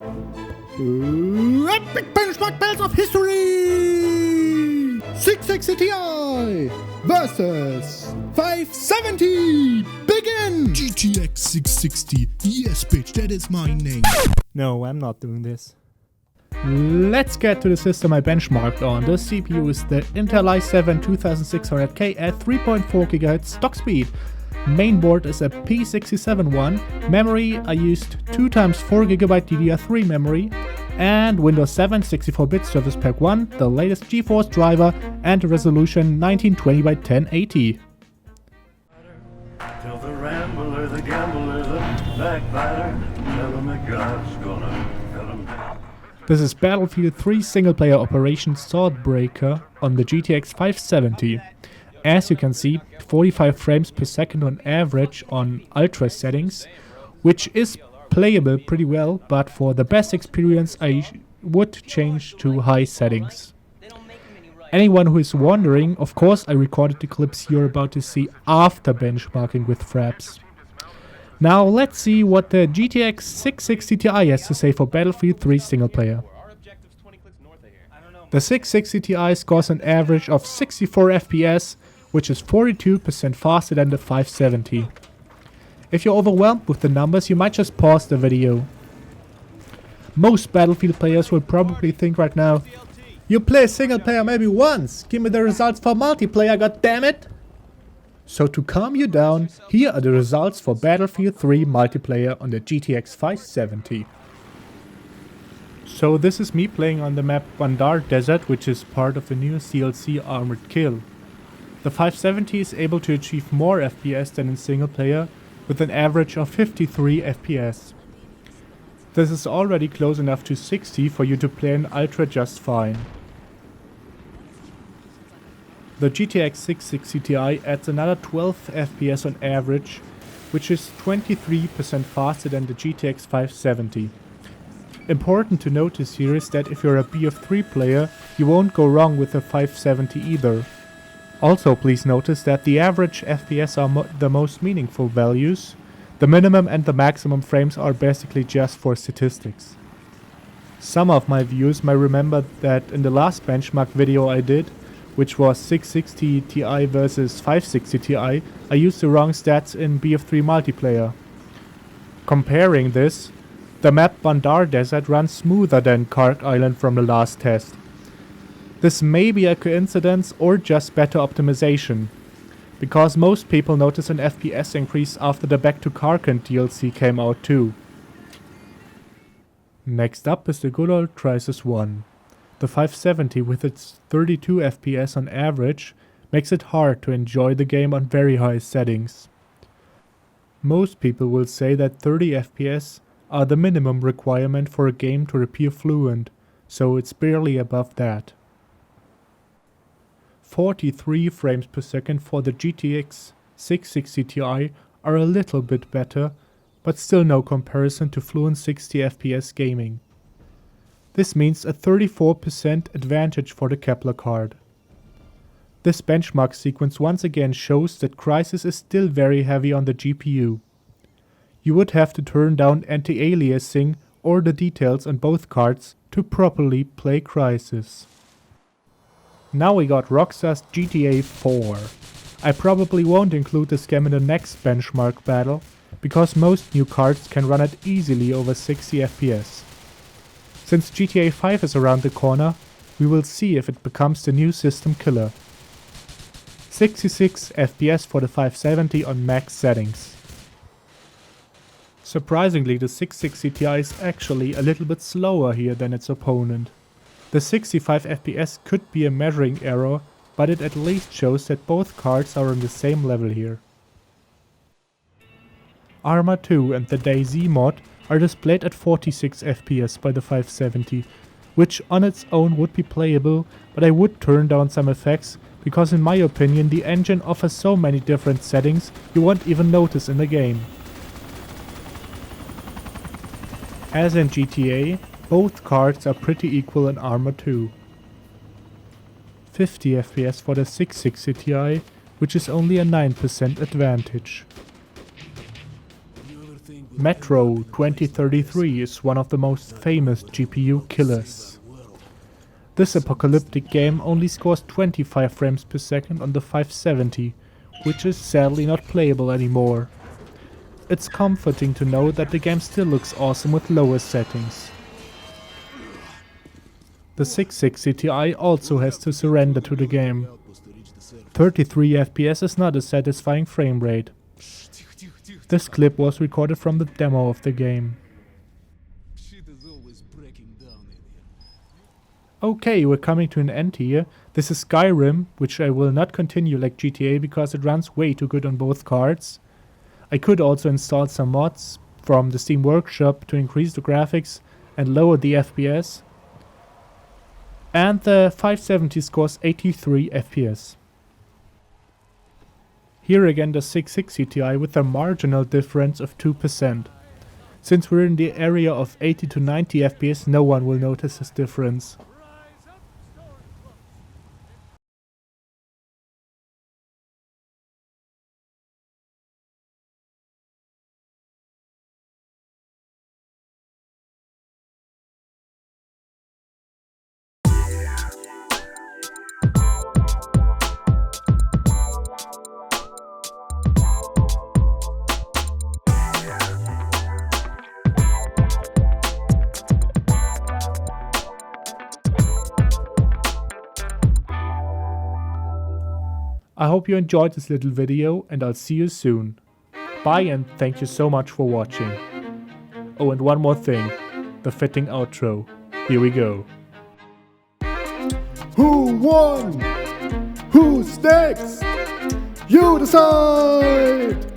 Epic benchmark battles of history! 660 Ti versus 570! Begin! GTX 660, yes bitch, that is my name. No, I'm not doing this. Let's get to the system I benchmarked on. The CPU is the Intel i7 2600K at 3.4 GHz stock speed. Mainboard is a P67 one. Memory, I used 2x 4GB DDR3 memory. And Windows 7 64-bit Service Pack 1, the latest GeForce driver, and resolution 1920 by 1080. Tell the rambler, the gambler, the backbiter, tell him that God's gonna cut him down. This is Battlefield 3 single-player Operation Swordbreaker on the GTX 570. As you can see, 45 frames per second on average on ultra settings, which is playable pretty well, but for the best experience I would change to high settings. Anyone who is wondering, of course I recorded the clips you're about to see after benchmarking with Fraps. Now let's see what the GTX 660 Ti has to say for Battlefield 3 single player. The 660 Ti scores an average of 64 FPS, which is 42% faster than the 570. If you're overwhelmed with the numbers, you might just pause the video. Most Battlefield players will probably think right now, you play single player maybe once, give me the results for multiplayer, goddammit! So to calm you down, here are the results for Battlefield 3 multiplayer on the GTX 570. So this is me playing on the map Bandar Desert, which is part of the new DLC Armored Kill. The 570 is able to achieve more FPS than in single player, with an average of 53 FPS. This is already close enough to 60 for you to play in Ultra just fine. The GTX 660 Ti adds another 12 FPS on average, which is 23% faster than the GTX 570. Important to notice here is that if you're a BF3 player, you won't go wrong with the 570 either. Also please notice that the average FPS are the most meaningful values. The minimum and the maximum frames are basically just for statistics. Some of my viewers might remember that in the last benchmark video I did, which was 660 Ti versus 560 Ti, I used the wrong stats in BF3 multiplayer. Comparing this, the map Bandar Desert runs smoother than Kark Island from the last test. This may be a coincidence or just better optimization, because most people notice an FPS increase after the Back to Karkand DLC came out too. Next up is the good old Crysis 1. The 570 with its 32 FPS on average makes it hard to enjoy the game on very high settings. Most people will say that 30 FPS are the minimum requirement for a game to appear fluent, so it's barely above that. 43 frames per second for the GTX 660 Ti are a little bit better, but still no comparison to fluent 60 FPS gaming. This means a 34% advantage for the Kepler card. This benchmark sequence once again shows that Crysis is still very heavy on the GPU. You would have to turn down anti-aliasing or the details on both cards to properly play Crysis. Now we got Rockstar's GTA 4. I probably won't include this game in the next benchmark battle, because most new cards can run it easily over 60 FPS. Since GTA 5 is around the corner, we will see if it becomes the new system killer. 66 FPS for the 570 on max settings. Surprisingly, the 660 Ti is actually a little bit slower here than its opponent. The 65 FPS could be a measuring error, but it at least shows that both cards are on the same level here. Arma 2 and the DayZ mod are displayed at 46 FPS by the 570, which on its own would be playable, but I would turn down some effects, because in my opinion the engine offers so many different settings you won't even notice in the game. As in GTA, both cards are pretty equal in Arma 2. 50 FPS for the 660 Ti, which is only a 9% advantage. The other thing Metro 2033 is one of the most famous GPU killers. This apocalyptic game only scores 25 frames per second on the 570, which is sadly not playable anymore. It's comforting to know that the game still looks awesome with lower settings. The 660 Ti also has to surrender to the game. 33 FPS is not a satisfying frame rate. This clip was recorded from the demo of the game. Okay, we're coming to an end here. This is Skyrim, which I will not continue like GTA because it runs way too good on both cards. I could also install some mods from the Steam Workshop to increase the graphics and lower the FPS. And the 570 scores 83 FPS. Here again the 660 Ti with a marginal difference of 2%. Since we're in the area of 80 to 90 FPS, no one will notice this difference. I hope you enjoyed this little video and I'll see you soon. Bye and thank you so much for watching. Oh, and one more thing, the fitting outro. Here we go. Who won? Who's next? You decide!